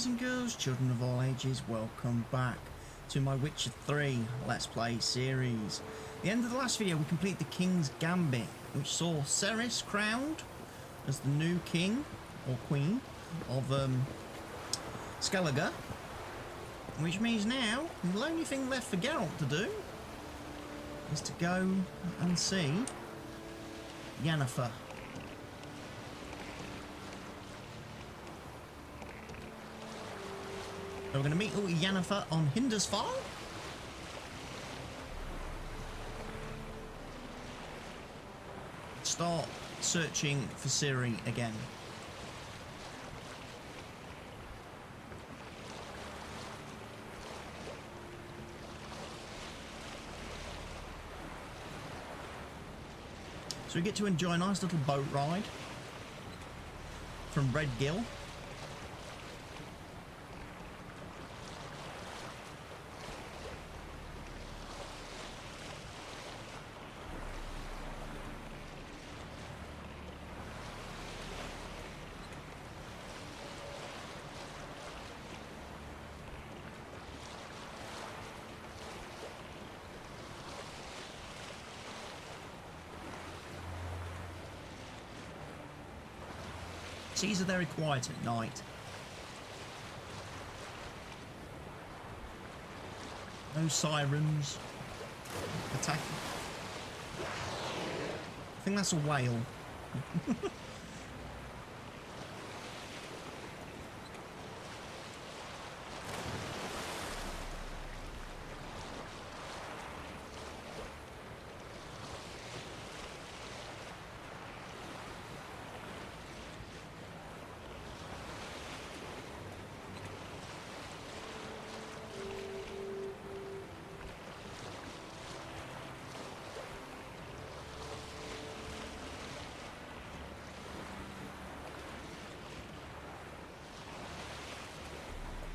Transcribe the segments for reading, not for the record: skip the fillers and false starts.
Boys and girls, children of all ages, welcome back to my Witcher 3 Let's Play series. At the end of the last video we completed the King's Gambit, which saw Ciri crowned as the new king or queen of Skellige, which means now the only thing left for Geralt to do is to go and see Yennefer. So we're going to meet little Yennefer on Hindisfar. Start searching for Ciri again. So we get to enjoy a nice little boat ride from Red Gill. Seas are very quiet at night. No sirens attacking. I think that's a whale.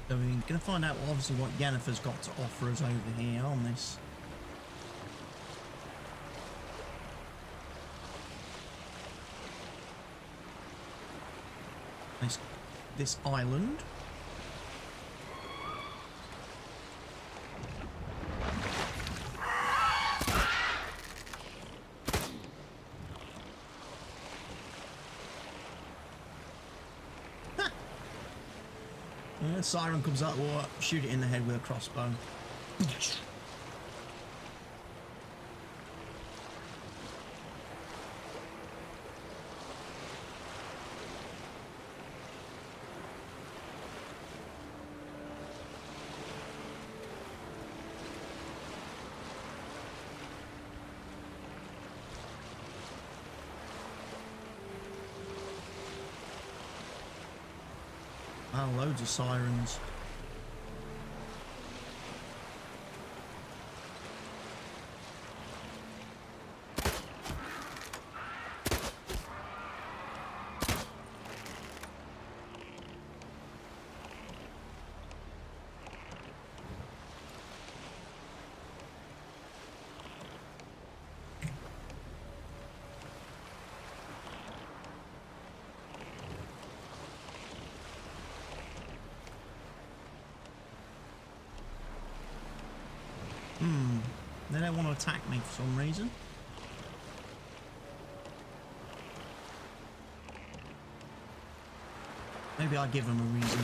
So we're going to find out obviously what Yennefer's got to offer us over here on this. This island. Yeah, siren comes out, we'll shoot it in the head with a crossbow. Wow, loads of sirens. They don't want to attack me for some reason. Maybe I'll give them a reason.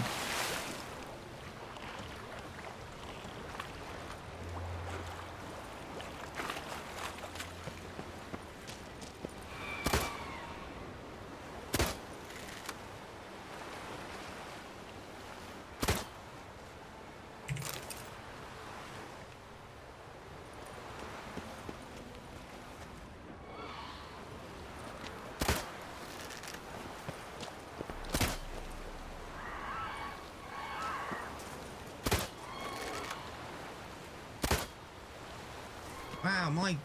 Wow, my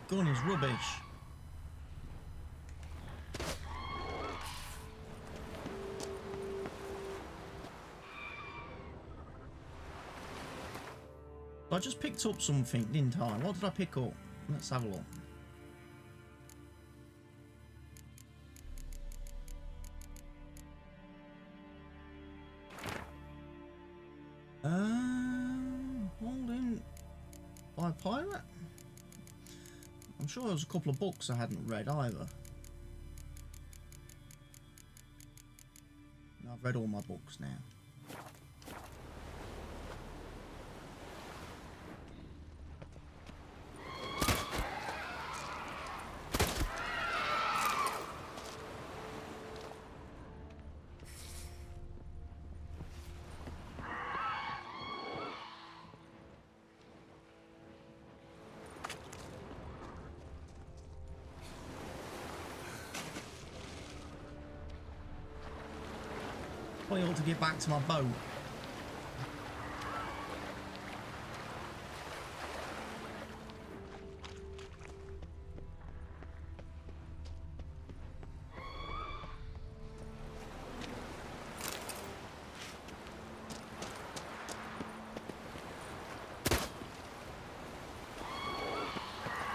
gun is rubbish. I just picked up something, didn't I? What did I pick up? Let's have a look. Holding by a pirate? I'm sure there was a couple of books I hadn't read either. No, I've read all my books now. Probably ought to get back to my boat.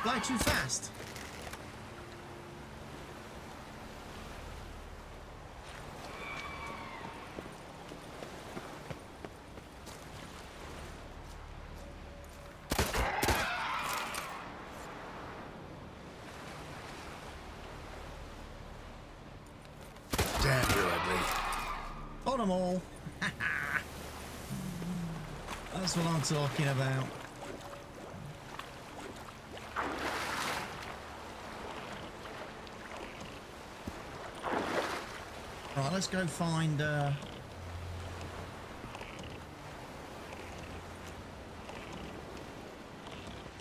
Fly too fast. Damn, you're ugly. Got them all. That's what I'm talking about. Right, let's go find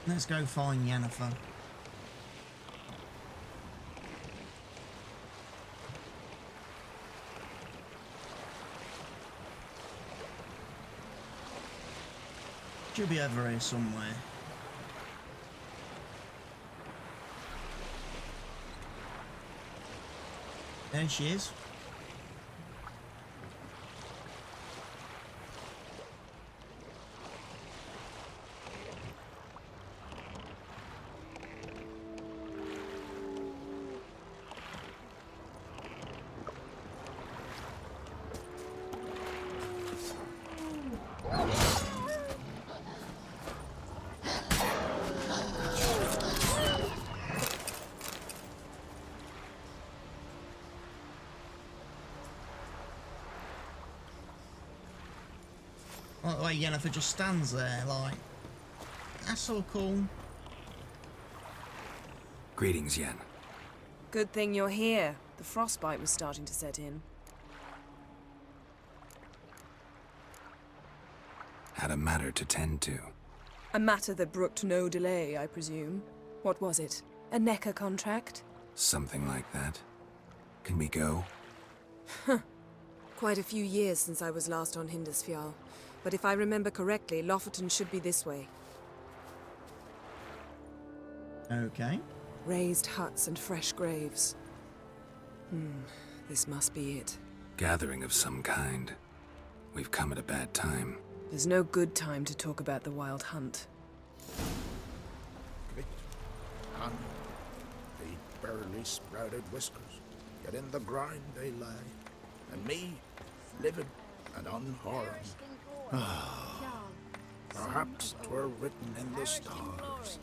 let's go find Yennefer. She'll be over here somewhere. There she is. Like the way Yennefer just stands there, like, that's so cool. Greetings, Yen. Good thing you're here. The frostbite was starting to set in. Had a matter to tend to. A matter that brooked no delay, I presume. What was it? A Necker contract? Something like that. Can we go? Quite a few years since I was last on Hindisfjall. But if I remember correctly, Lofoten should be this way. Okay. Raised huts and fresh graves. This must be it. Gathering of some kind. We've come at a bad time. There's no good time to talk about the Wild Hunt. Grit, and the barely sprouted whiskers, yet in the grind they lie, and me, living and unharmed. Perhaps 'twere written in the stars.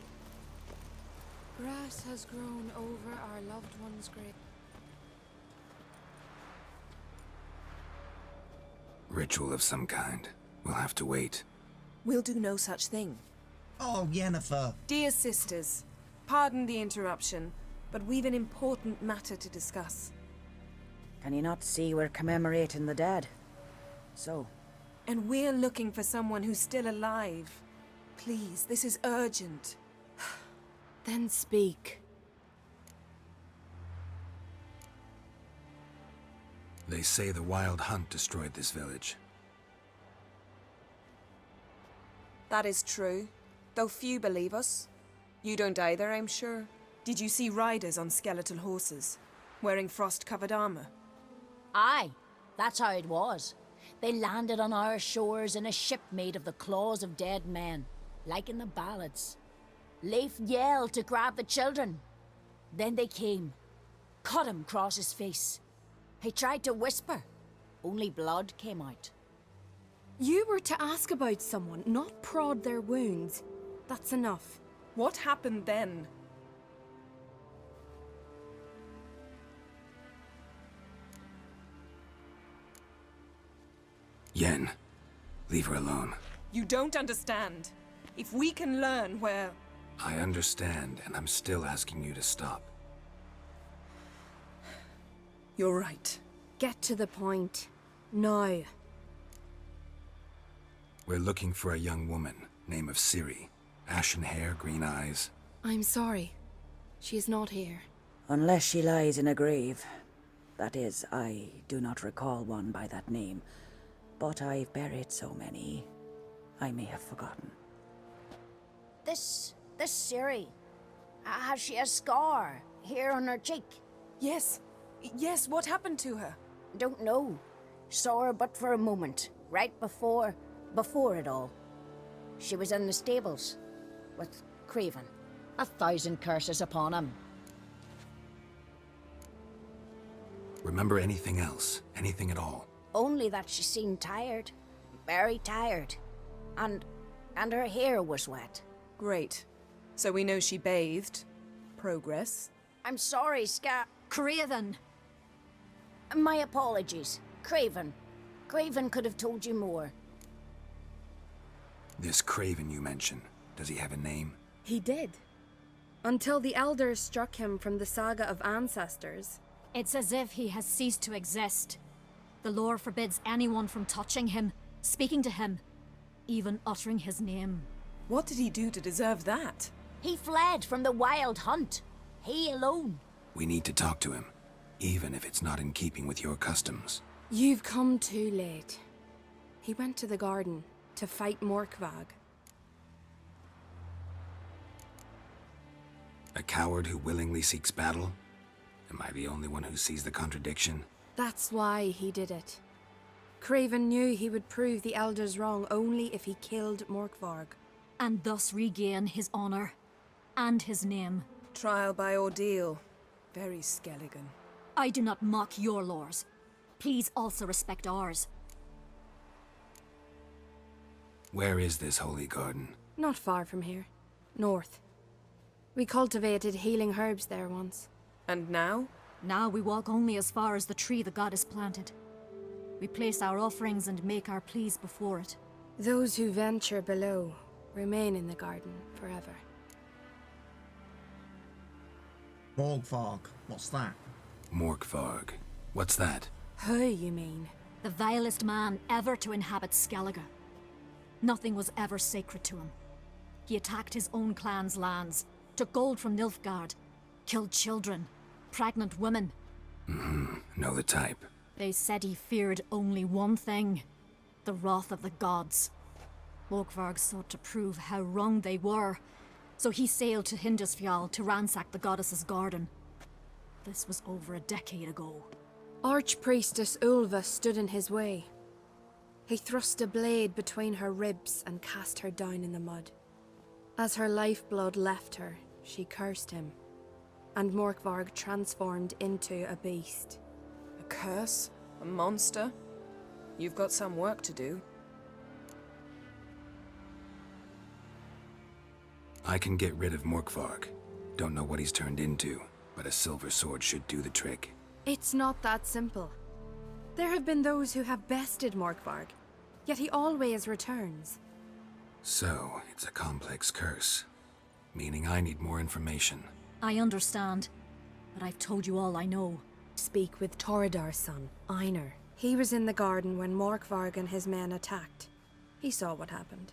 Grass has grown over our loved one's grave. Ritual of some kind. We'll have to wait. We'll do no such thing. Oh, Yennefer. Dear sisters, pardon the interruption, but we've an important matter to discuss. Can you not see we're commemorating the dead? So, And we're looking for someone who's still alive. Please, this is urgent. Then speak. They say the Wild Hunt destroyed this village. That is true, though few believe us. You don't either, I'm sure. Did you see riders on skeletal horses, wearing frost-covered armor? Aye, that's how it was. They landed on our shores in a ship made of the claws of dead men, like in the ballads. Leif yelled to grab the children. Then they came, cut him across his face. He tried to whisper, only blood came out. You were to ask about someone, not prod their wounds. That's enough. What happened then? Yen, leave her alone. You don't understand. If we can learn where... I understand, and I'm still asking you to stop. You're right. Get to the point. Now. We're looking for a young woman, name of Ciri. Ashen hair, green eyes. I'm sorry. She is not here. Unless she lies in a grave. That is, I do not recall one by that name. But I've buried so many, I may have forgotten. This Ciri, has she a scar here on her cheek? Yes. Yes, what happened to her? Don't know. Saw her but for a moment, right before it all. She was in the stables with Craven. 1,000 curses upon him. Remember anything else? Anything at all? Only that she seemed tired. Very tired. And her hair was wet. Great. So we know she bathed. Progress. I'm sorry, Craven! My apologies. Craven. Craven could have told you more. This Craven you mention, does he have a name? He did. Until the elders struck him from the saga of ancestors. It's as if he has ceased to exist. The lore forbids anyone from touching him, speaking to him, even uttering his name. What did he do to deserve that? He fled from the wild hunt. He alone. We need to talk to him, even if it's not in keeping with your customs. You've come too late. He went to the garden to fight Morkvag. A coward who willingly seeks battle? Am I the only one who sees the contradiction? That's why he did it. Craven knew he would prove the elders wrong only if he killed Morkvarg. And thus regain his honor and his name. Trial by ordeal. Very Skelligan. I do not mock your laws. Please also respect ours. Where is this holy garden? Not far from here. North. We cultivated healing herbs there once. And now? Now we walk only as far as the tree the goddess planted. We place our offerings and make our pleas before it. Those who venture below remain in the garden forever. Morgvarg, what's that? Morkvarg. What's that? Who, you mean? The vilest man ever to inhabit Skellige. Nothing was ever sacred to him. He attacked his own clan's lands, took gold from Nilfgaard, killed children, pregnant women. Know the type. They said he feared only one thing, the wrath of the gods. Morkvarg sought to prove how wrong they were, so he sailed to Hindisfjall to ransack the goddess's garden. This was over a decade ago. Archpriestess Ulva stood in his way. He thrust a blade between her ribs and cast her down in the mud. As her lifeblood left her, she cursed him, and Morkvarg transformed into a beast. A curse? A monster? You've got some work to do. I can get rid of Morkvarg. Don't know what he's turned into, but a silver sword should do the trick. It's not that simple. There have been those who have bested Morkvarg, yet he always returns. So, it's a complex curse, meaning I need more information. I understand, but I've told you all I know. Speak with Toradar's son, Einar. He was in the garden when Morkvarg and his men attacked. He saw what happened.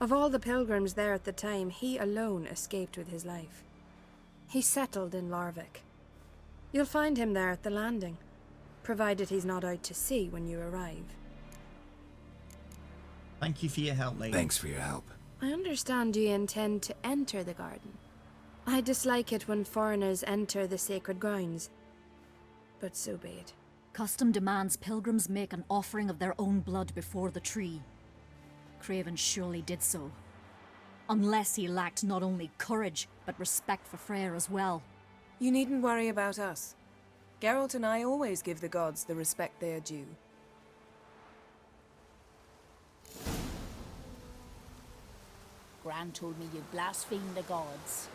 Of all the pilgrims there at the time, he alone escaped with his life. He settled in Larvik. You'll find him there at the landing, provided he's not out to sea when you arrive. Thank you for your help, lady. Thanks for your help. I understand you intend to enter the garden. I dislike it when foreigners enter the sacred grounds, but so be it. Custom demands pilgrims make an offering of their own blood before the tree. Craven surely did so. Unless he lacked not only courage, but respect for Freyr as well. You needn't worry about us. Geralt and I always give the gods the respect they are due. Gran told me you blasphemed the gods.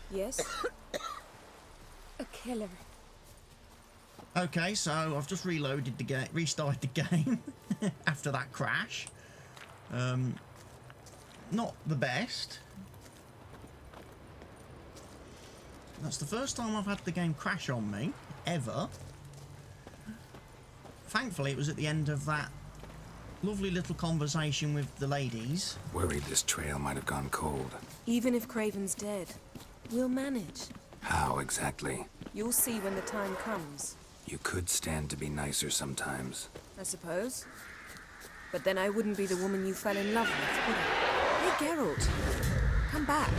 Yes? A killer. Okay, so I've just reloaded the game, restarted the game after that crash. Not the best. That's the first time I've had the game crash on me, ever. Thankfully, it was at the end of that lovely little conversation with the ladies. Worried this trail might have gone cold. Even if Craven's dead, we'll manage. How exactly? You'll see when the time comes, You could stand to be nicer sometimes. I suppose. But then I wouldn't be the woman you fell in love with, would I? Hey, Geralt. Come back.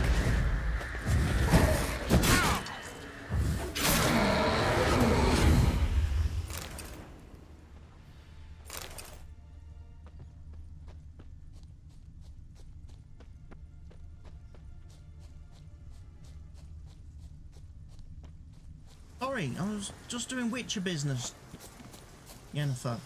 Sorry, I was just doing Witcher business, Yennefer.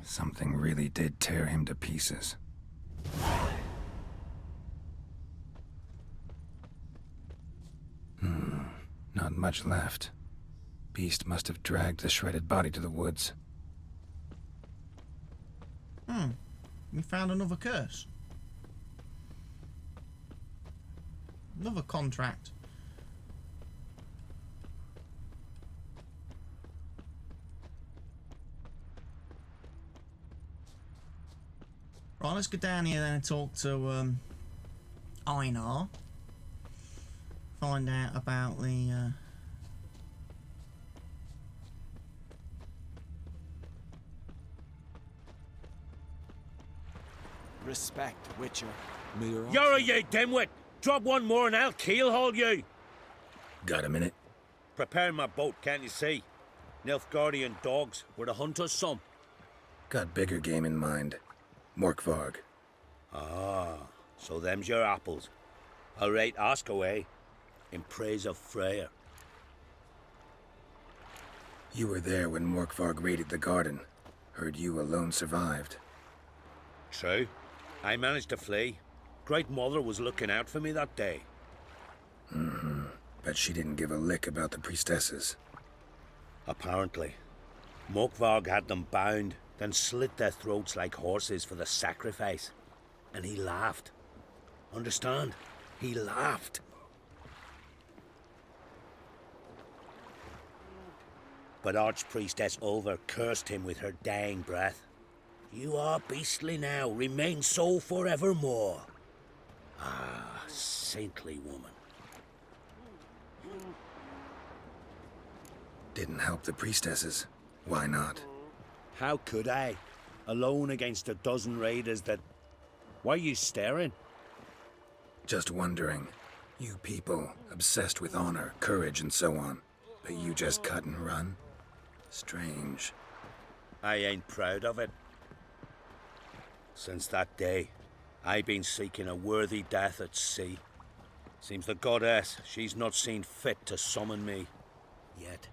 Something really did tear him to pieces. Not much left. Beast must have dragged the shredded body to the woods. We found another curse. Another contract. Right, let's go down here then and talk to Einar. Find out about the Respect, Witcher. You're a ye dimwit! Drop one more and I'll keelhaul you! Got a minute? Prepare my boat, can't you see? Nilfgaardian dogs were to hunt us some. Got bigger game in mind. Morkvarg. Ah, so them's your apples. All right, ask away. In praise of Freyr. You were there when Morkvarg raided the garden. Heard you alone survived. True. I managed to flee. Great Mother was looking out for me that day. Bet she didn't give a lick about the priestesses. Apparently. Morkvarg had them bound, then slit their throats like horses for the sacrifice. And he laughed. Understand? He laughed. But Archpriestess Ulver cursed him with her dying breath. You are beastly now, remain so forevermore. Ah, saintly woman. Didn't help the priestesses. Why not? How could I? Alone against a dozen raiders that... Why are you staring? Just wondering. You people, obsessed with honor, courage, and so on. But you just cut and run? Strange. I ain't proud of it. Since that day, I've been seeking a worthy death at sea. Seems the goddess, she's not seen fit to summon me. Yet.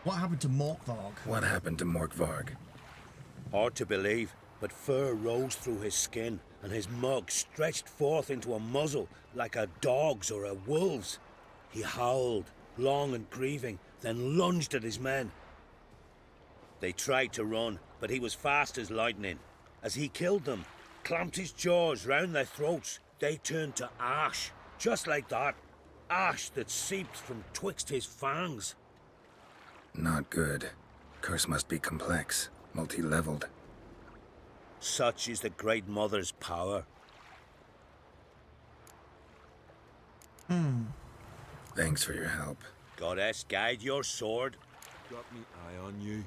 what happened to Morkvarg? What happened to Morkvarg? Hard to believe, but fur rose through his skin, and his mug stretched forth into a muzzle like a dog's or a wolf's. He howled, long and grieving, then lunged at his men. They tried to run, but he was fast as lightning. As he killed them, clamped his jaws round their throats, they turned to ash, just like that. Ash that seeped from twixt his fangs. Not good. Curse must be complex, multi-leveled. Such is the Great Mother's power. Thanks for your help. Goddess, guide your sword. Got me eye on you.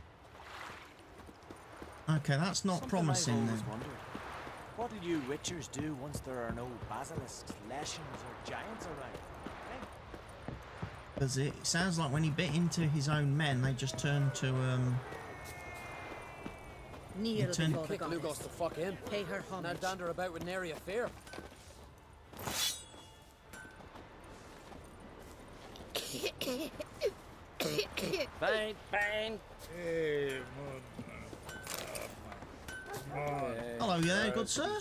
Okay, that's not promising then. What'll you witchers do once there are no basilisks, leshens, or giants around? Eh? Because it sounds like when he bit into his own men, they just turned to Kneel turned- before the Kick Lugos goddess. the fuck in. Pay her Now homage. dander about with nary a fear. Fine, fine. Hello there, good sir.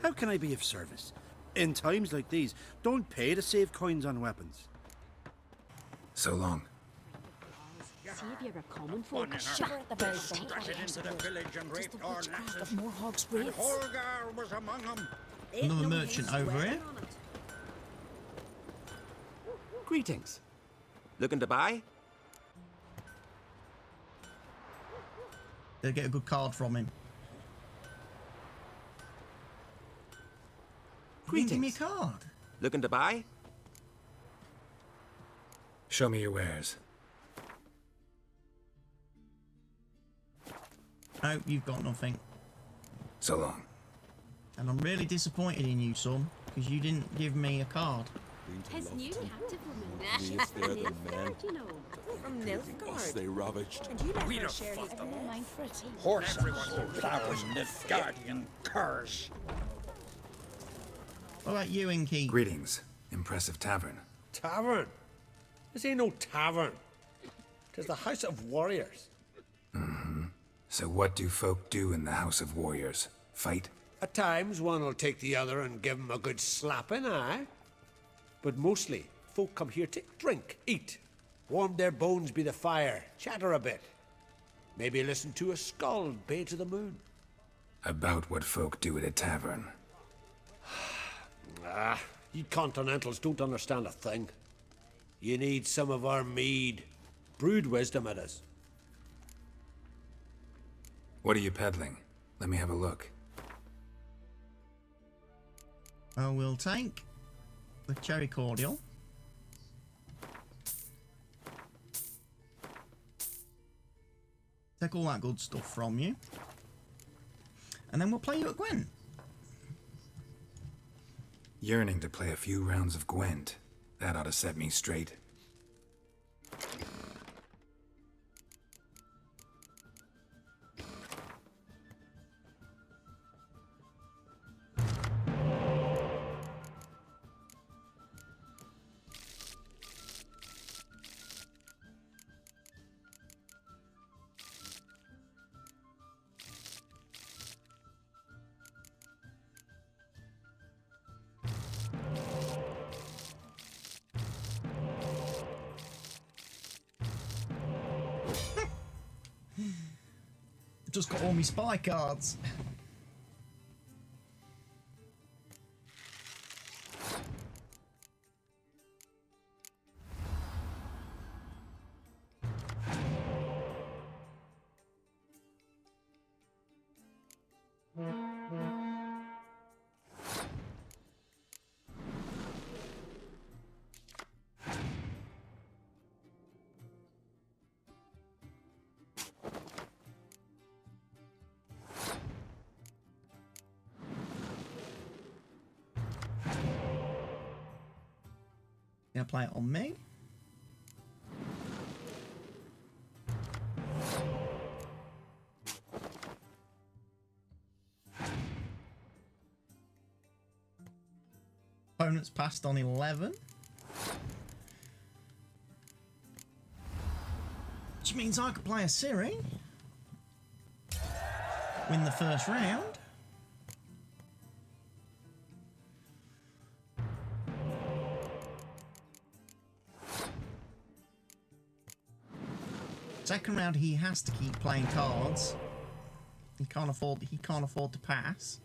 How can I be of service? In times like these, don't pay to save coins on weapons. So long. See if you're a common folk, shiver at the very thought. into the village and Just the raped our witchcraft lasses. of Morhog's And wraiths. Holgar was among them. Another merchant over here. Greetings. Looking to buy? They'll get a good card from him. You didn't give me a card. Looking to buy? Show me your wares. No, you've got nothing. So long. And I'm really disappointed in you, son, because you didn't give me a card. His new captive woman. Yes, they're the men. You know. From Nilfgaard. Us they ravaged. And you let her share his Never bed. mind for a tea. Horses, flowers, Nilfgaardian curs. What about you, Inky? Greetings. Impressive tavern. Tavern? This ain't no tavern. 'Tis the House of Warriors. So what do folk do in the House of Warriors? Fight? At times, one will take the other and give 'em a good slapping, aye? But mostly, folk come here to drink, eat, warm their bones by the fire, chatter a bit. Maybe listen to a skald bay to the moon. About what folk do at a tavern. Ah, you continentals don't understand a thing. You need some of our mead. Brewed wisdom it is. What are you peddling? Let me have a look. I will take the cherry cordial. Take all that good stuff from you. And then we'll play you at Gwent. Yearning to play a few rounds of Gwent. That ought to set me straight. Just got all my spy cards. Gonna play it on me. Opponent's passed on 11. Which means I could play a Ciri. Win the first round. Second round, he has to keep playing cards. He can't afford to pass.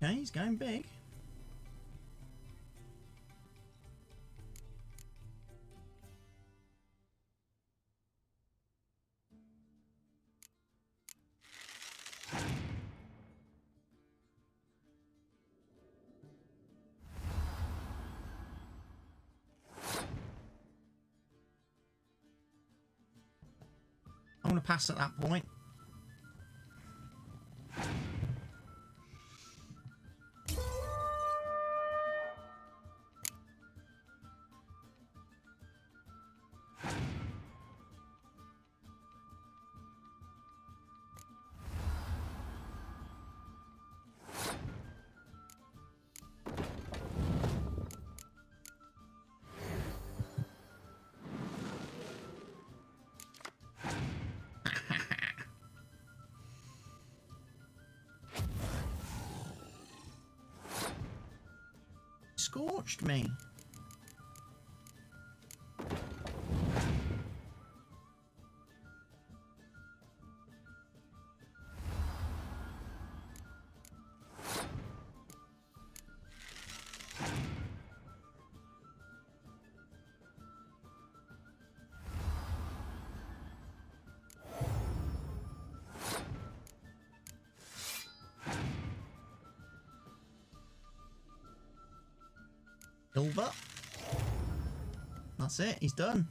Okay, he's going big. I'm going to pass at that point. Scorched me. Silver. That's it, he's done.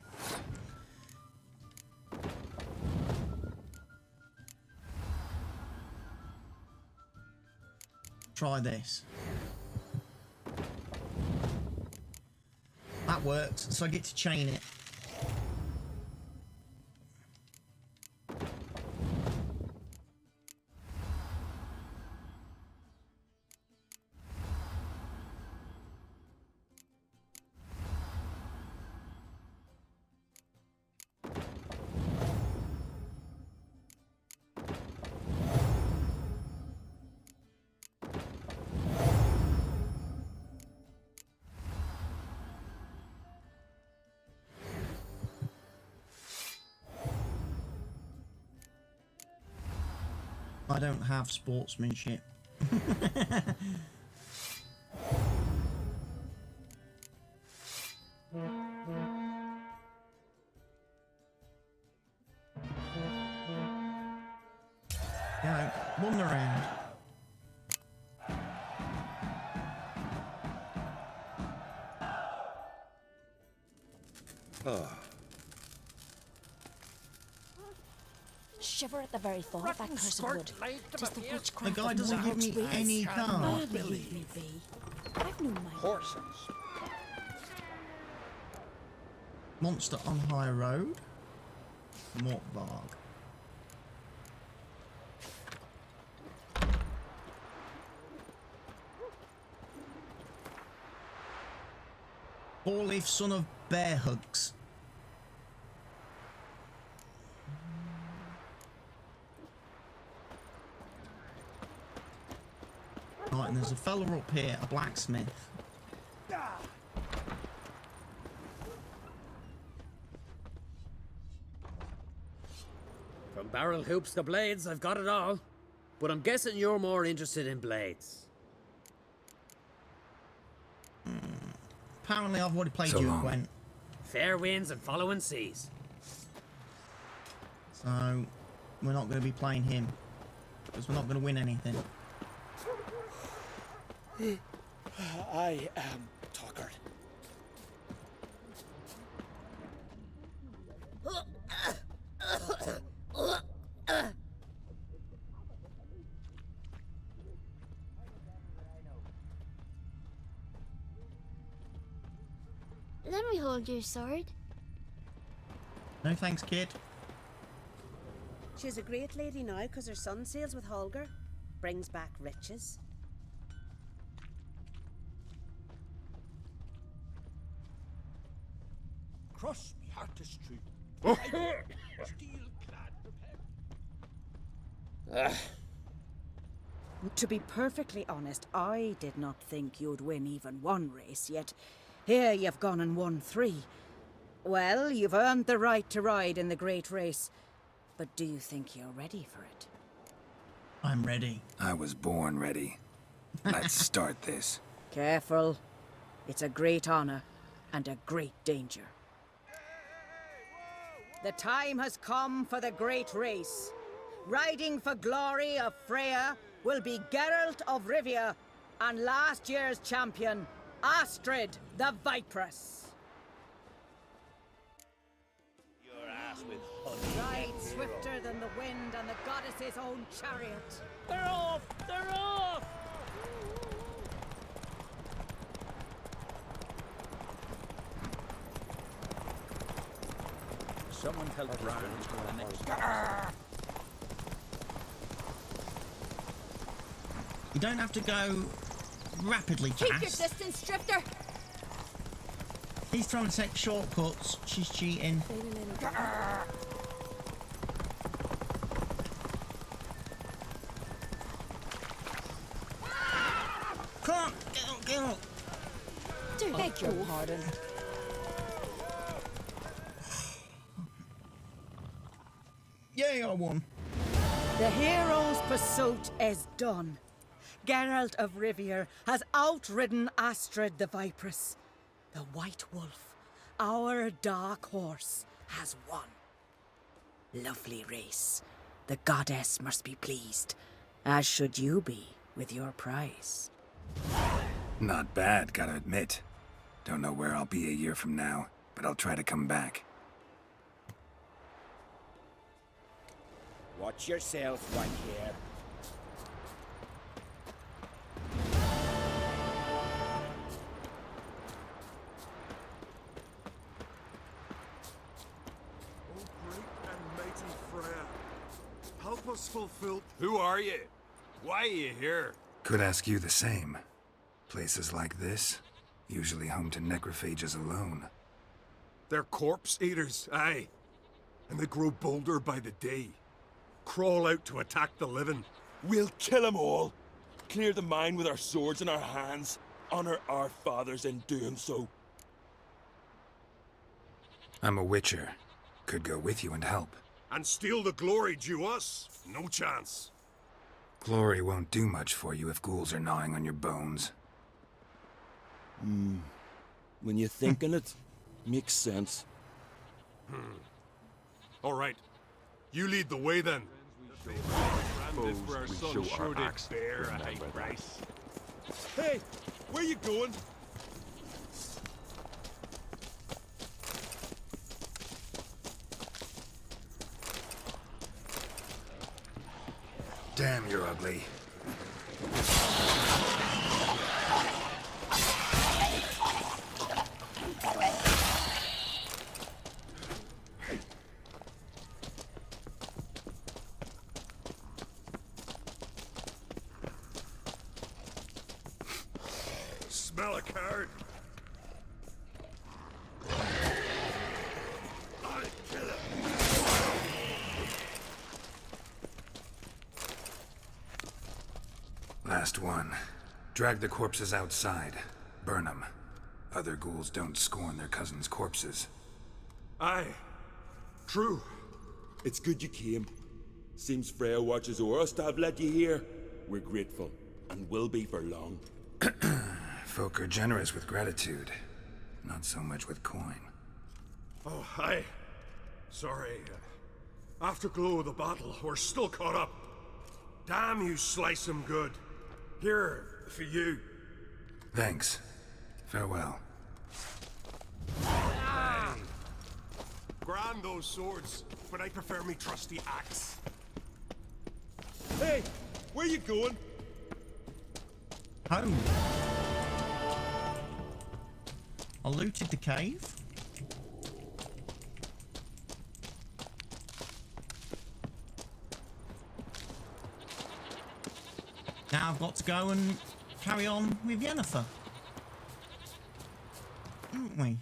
Try this. That works, so I get to chain it. I don't have sportsmanship. Yeah, won the round. Oh. Shiver at the very thought of that cursed wood. Does the witchcraft The guy of doesn't give Morgoth's me race. any cards. Leave me be. I've known my Horses. Monster on High Road. Morkvarg. Four-leaf son of bear hugs. Right, and there's a fella up here, a blacksmith. From barrel hoops to blades, I've got it all. But I'm guessing you're more interested in blades. Apparently I've already played So you, long. Gwent. Fair winds and following seas. So, we're not going to be playing him. Because we're not going to win anything. I am Tuckered. Let me hold your sword. No thanks, kid. She's a great lady now because her son sails with Holger. Brings back riches. Cross me heart is true. To be perfectly honest, I did not think you'd win even one race, yet here you've gone and won 3. Well, you've earned the right to ride in the great race, but do you think you're ready for it? I'm ready. I was born ready. Let's start this. Careful. It's a great honor and a great danger. The time has come for the great race. Riding for glory of Freya will be Geralt of Rivia and last year's champion, Astrid the Viperess. Your ass with honey. Ride swifter than the wind and the goddess's own chariot. They're off! They're off! Someone help Brian to the next. You don't have to go rapidly Keep your fast. distance, Drifter. He's trying to take shortcuts. She's cheating. Come on, get up. Do beg your pardon. Yay, I won. The hero's pursuit is done. Geralt of Rivia has outridden Astrid the Viperess. The White Wolf, our dark horse, has won. Lovely race. The goddess must be pleased, as should you be with your prize. Not bad, gotta admit. Don't know where I'll be a year from now, but I'll try to come back. Watch yourself right here. Oh, great and mighty Freya, help us fulfill... Who are you? Why are you here? Could ask you the same. Places like this, usually home to necrophages alone. They're corpse eaters, aye. And they grow bolder by the day. Crawl out to attack the living. We'll kill them all. Clear the mine with our swords in our hands. Honor our fathers in doing so. I'm a witcher. Could go with you and help. And steal the glory due us? No chance. Glory won't do much for you if ghouls are gnawing on your bones. When you're thinking it, makes sense. All right. You lead the way then. Suppose we show our axe bear a in high that price. Hey, where you going? Damn, you're ugly. Smell a card. I'll kill him. Last one. Drag the corpses outside. Burn them. Other ghouls don't scorn their cousins' corpses. Aye. True. It's good you came. Seems Freya watches over us to have led you here. We're grateful, and will be for long. Folk are generous with gratitude. Not so much with coin. Oh, aye. Sorry. Afterglow of the battle, we're still caught up. Damn, you slice 'em good. Here, for you. Thanks. Farewell. Aye. Grand those swords, but I prefer me trusty axe. Hey, where you going? Home. I looted the cave. Now I've got to go and carry on with Yennefer. Haven't we?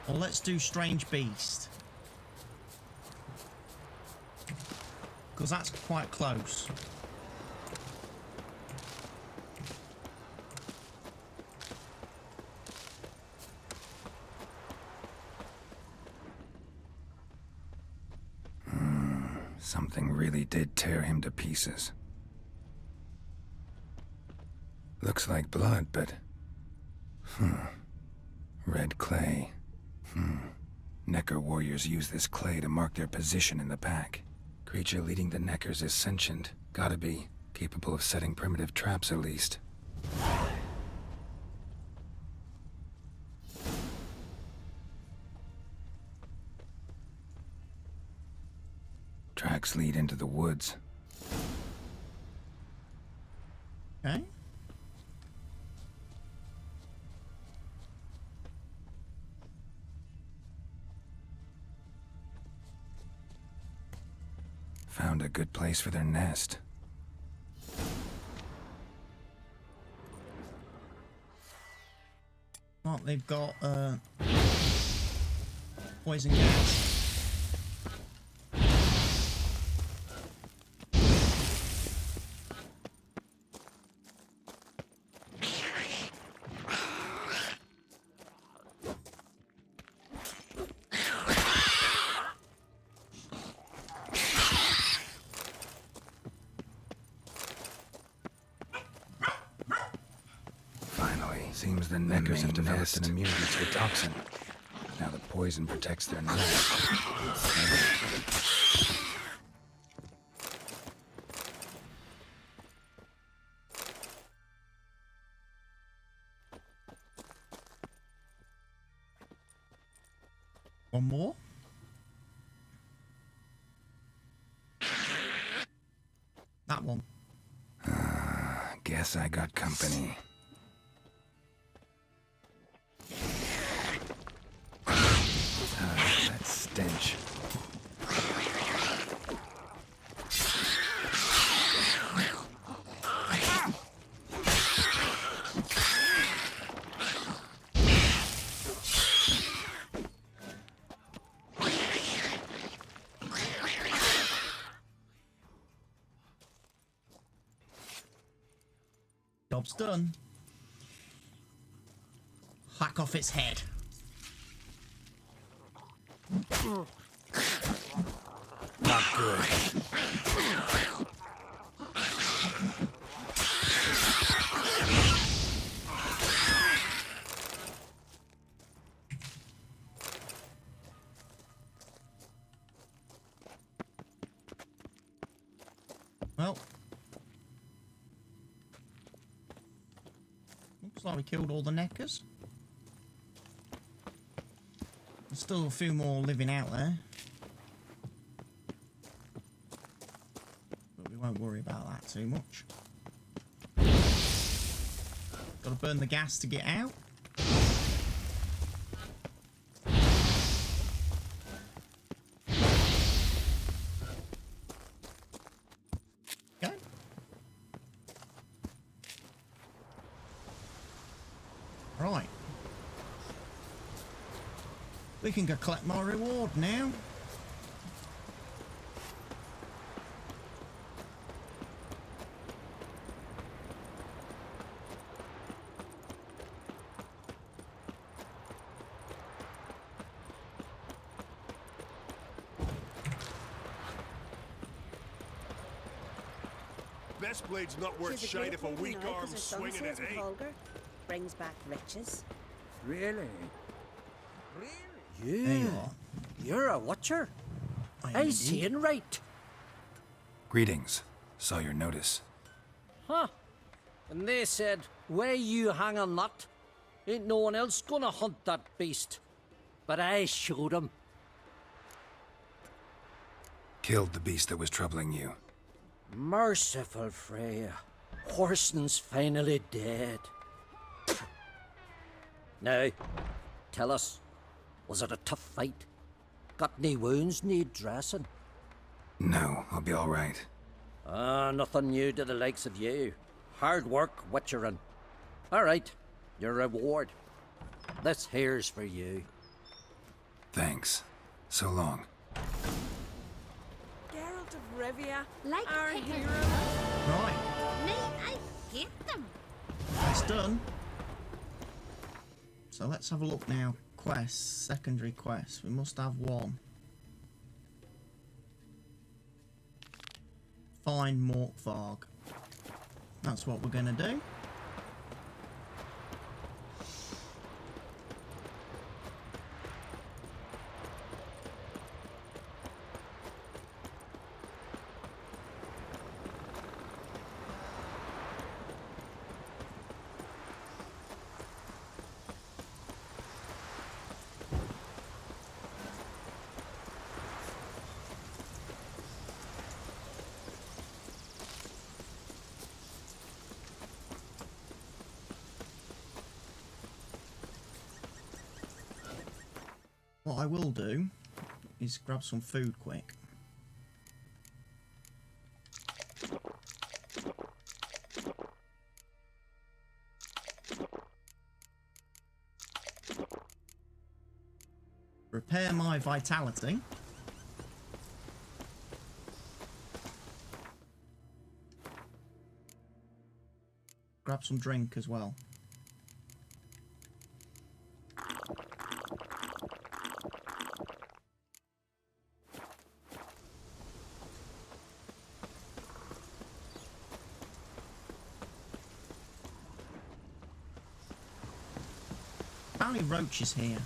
Well, let's do Strange Beast. Because that's quite close. Something really did tear him to pieces. Looks like blood, but... Red clay. Necker warriors use this clay to mark their position in the pack. Creature leading the Neckers is sentient. Gotta be. Capable of setting primitive traps, at least. Tracks lead into the woods. Okay. Found a good place for their nest. Oh, they've got poison gas. Seems the Neckers have developed an immunity to the toxin. Now the poison protects their nest. One more. That one. Guess I got company. That stench. Job's done. Hack off its head. Not good. Well, looks like we killed all the Neckers. There's still a few more living out there. But we won't worry about that too much. Gotta burn the gas to get out. Okay. Right. We can go collect my reward now. Best blade's not worth She's a shite great if a lady weak now, 'cause arm's her son swinging sails it, with eh? Holger, brings back riches. Really? There you You? are. You're a watcher? I am I indeed. seeing right. Greetings. Saw your notice. Huh. And they said, where you hang on that, ain't no one else gonna hunt that beast. But I showed 'em. Killed the beast that was troubling you. Merciful Freya. Horson's finally dead. Now, tell us, was it a tough fight? Got any wounds need dressing? No, I'll be all right. Nothing new to the likes of you. Hard work, witcherin'. All right, your reward. This here's for you. Thanks. So long. Geralt of Rivia, Like our pickers. hero. Right. Mate, I hate them. That's done. So let's have a look now. Quests, secondary quests. We must have one. find Morkvarg. That's what we're going to do. What I will do is grab some food quick. Repair my vitality. Grab some drink as well. Apparently Roach is here.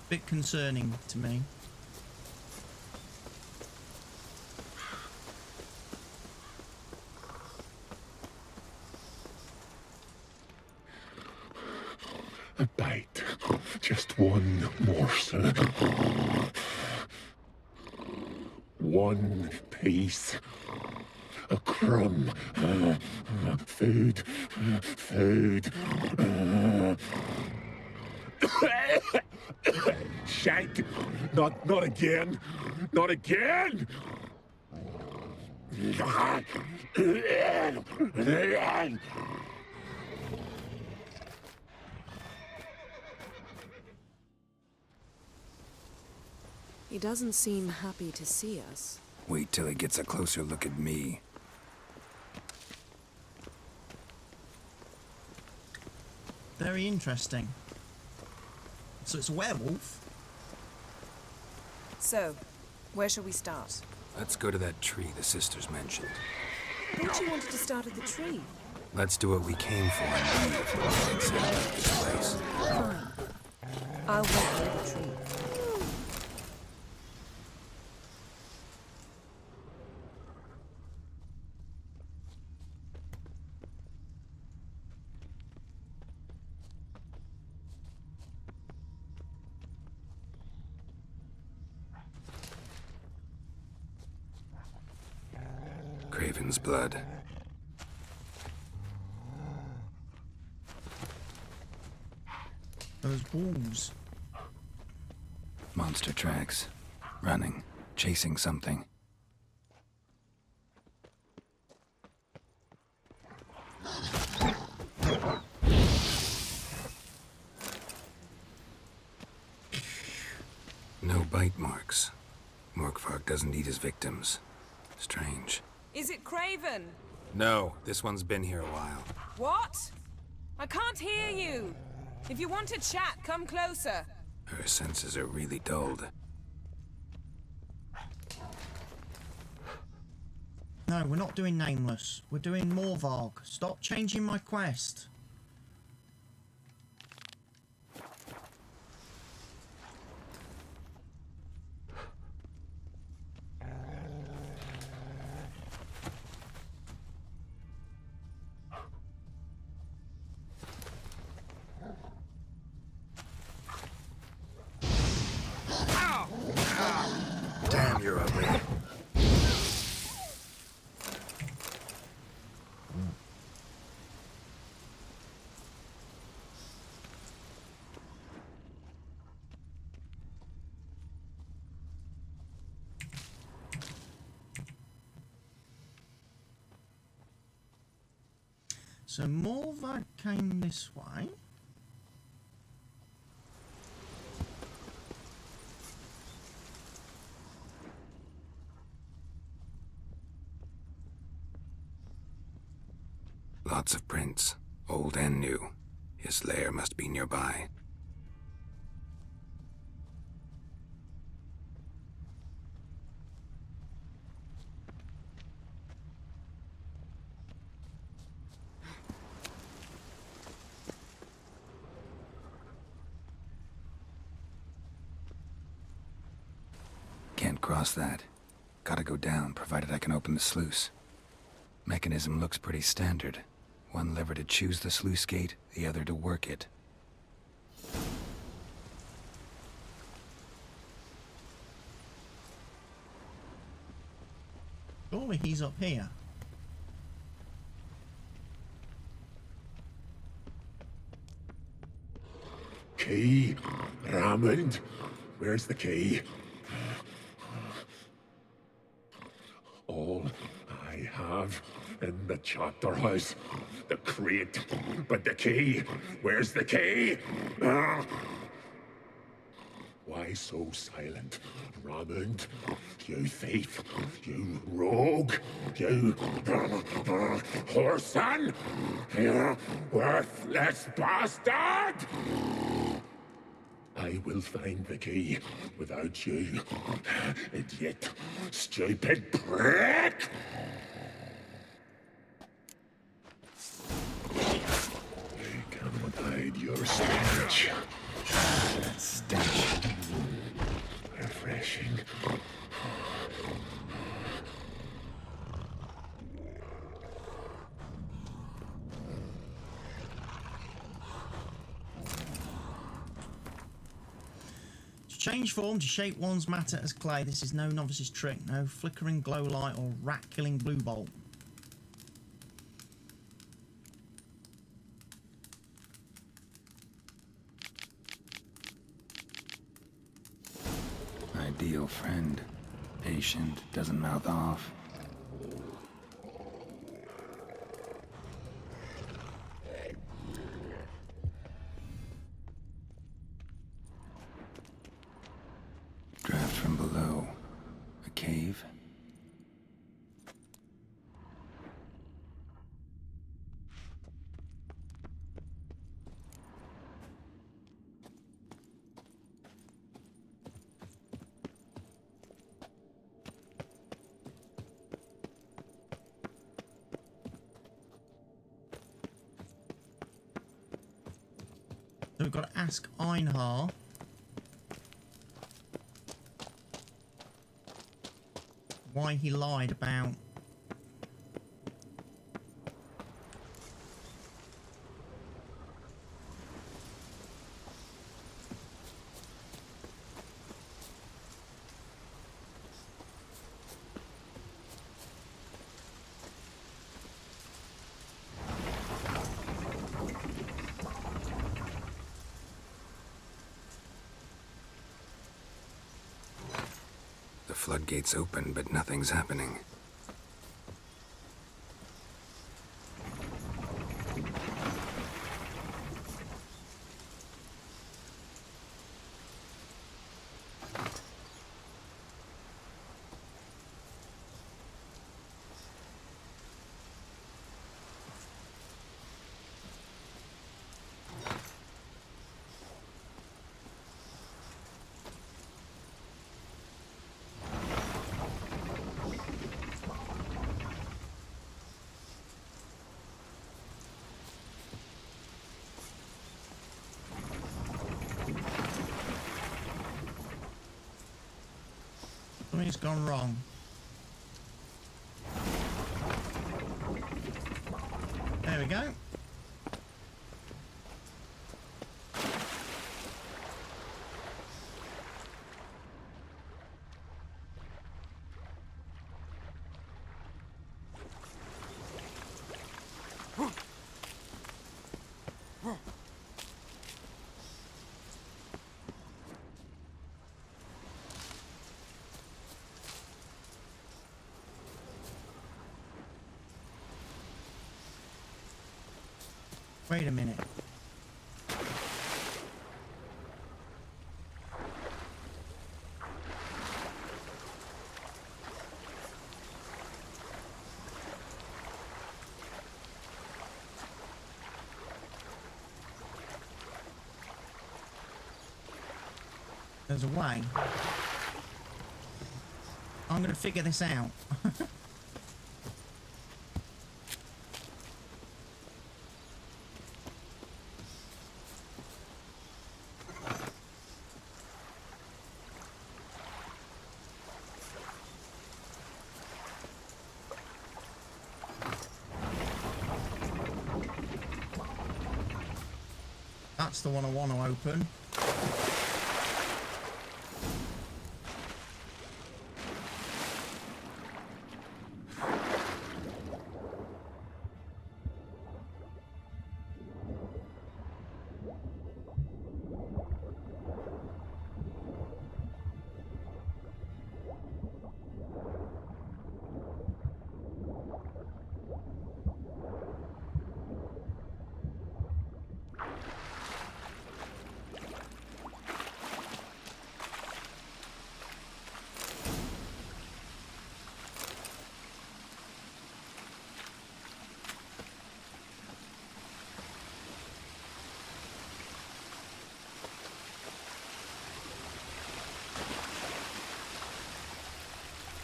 Bit concerning to me. A bite. Just one morsel. One piece. A crumb. Food. Food. Shank. Not again. Not again. He doesn't seem happy to see us. Wait till he gets a closer look at me. Very interesting. So it's a werewolf? So, where shall we start? Let's go to that tree the sisters mentioned. Thought you wanted to start at the tree. Let's do what we came for and leave before we examine this place. Fine. I'll wait near the tree. Craven's blood. Those wolves. Monster tracks. Running. Chasing something. No bite marks. Morkvarg doesn't eat his victims. Strange. Is it Craven? No, this one's been here a while. What? I can't hear you. If you want to chat, come closer. Her senses are really dulled. No, we're not doing Nameless. We're doing Morkvarg. Stop changing my quest. Damn, you're ugly. So Morkvarg came this way. Lots of prints, old and new. His lair must be nearby. Can't cross that. Gotta go down, provided I can open the sluice. Mechanism looks pretty standard. One lever to choose the sluice gate, the other to work it. Surely he's up here. Key, Raymond. Where's the key? All I have in the chapter house, the crate, but the key. Where's the key? Why so silent, Raymond? You thief, you rogue, you whoreson, you worthless bastard! I will find the key without you, idiot, stupid prick! I cannot hide your stench. That stench. Refreshing. To change form to shape one's matter as clay, this is no novice's trick. No flickering glow light or rat-killing blue bolt. Ideal friend. Patient, doesn't mouth off. Draft from below. A cave? So we've got to ask Einhar why he lied about The floodgates open, but nothing's happening. something's gone wrong. There we go. Wait a minute. There's a way. I'm going to figure this out. That's the one I want to open.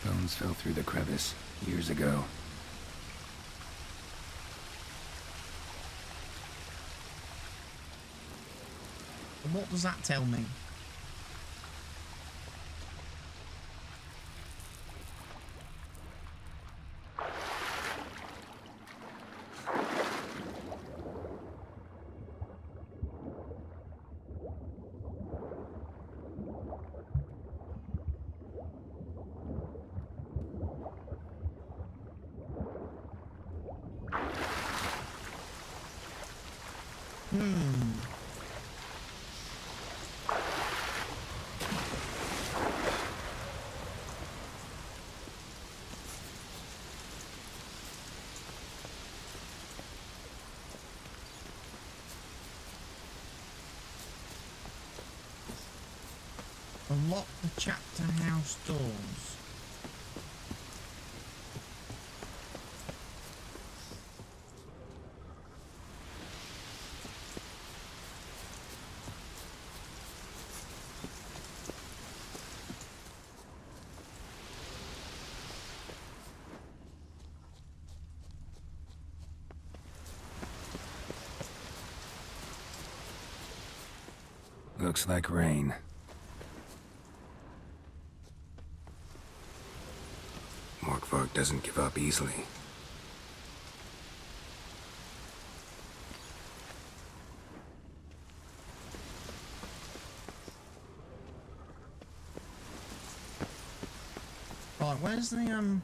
Bones fell through the crevice years ago. And what does that tell me? Unlock the chapter house doors. Looks like rain. Morkvarg doesn't give up easily. Right, where's the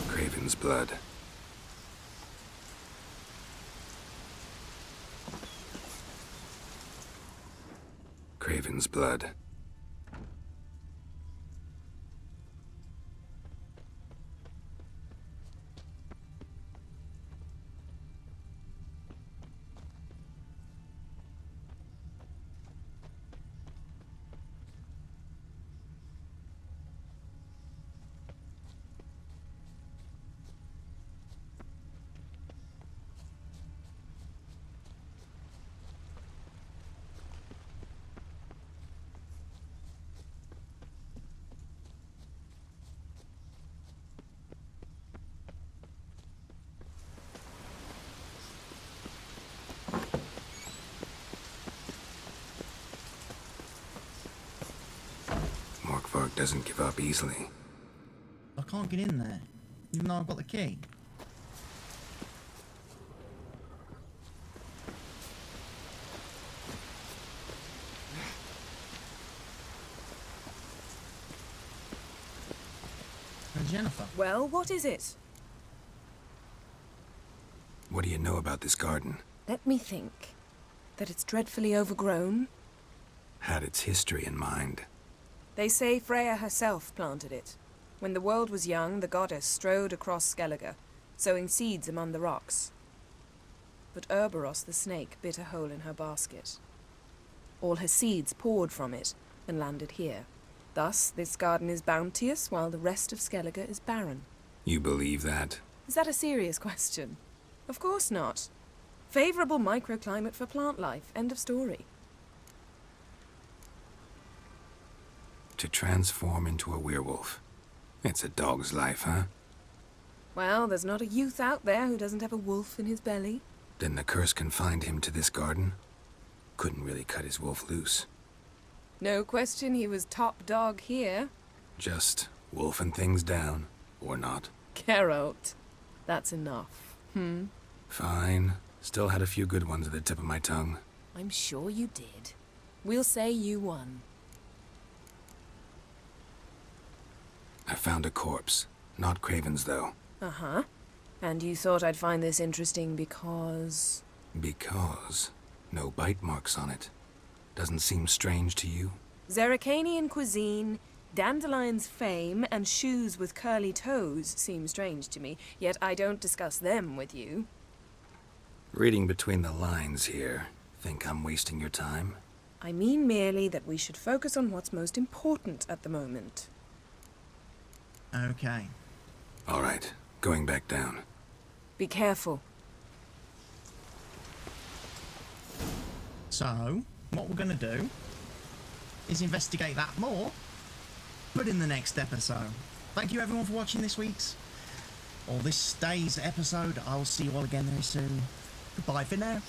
Craven's blood. Craven's blood. Morkvarg doesn't give up easily. I can't get in there, even though I've got the key. And Yennefer. Well, what is it? What do you know about this garden? Let me think. That it's dreadfully overgrown. Had its history in mind. They say Freya herself planted it. When the world was young, the goddess strode across Skellige, sowing seeds among the rocks. But Cerberus the snake bit a hole in her basket. All her seeds poured from it and landed here. Thus, this garden is bounteous, while the rest of Skellige is barren. You believe that? Is that a serious question? Of course not. Favorable microclimate for plant life, end of story. to transform into a werewolf. It's a dog's life, huh? Well, there's not a youth out there who doesn't have a wolf in his belly. Then the curse confined him to this garden? Couldn't really cut his wolf loose. No question he was top dog here. Just wolfing things down, or not. Geralt, that's enough. Fine. Still had a few good ones at the tip of my tongue. I'm sure you did. We'll say you won. I found a corpse. Not Craven's, though. Uh-huh. And you thought I'd find this interesting because... Because no bite marks on it. Doesn't seem strange to you? Zerrikanian cuisine, Dandelion's fame, and shoes with curly toes seem strange to me, yet I don't discuss them with you. Reading between the lines here, think I'm wasting your time? I mean merely that we should focus on what's most important at the moment. Okay. All right, going back down. Be careful. So, what we're going to do is investigate that more, but in the next episode. Thank you everyone for watching this week's, or this day's episode. I will see you all again very soon. Goodbye for now.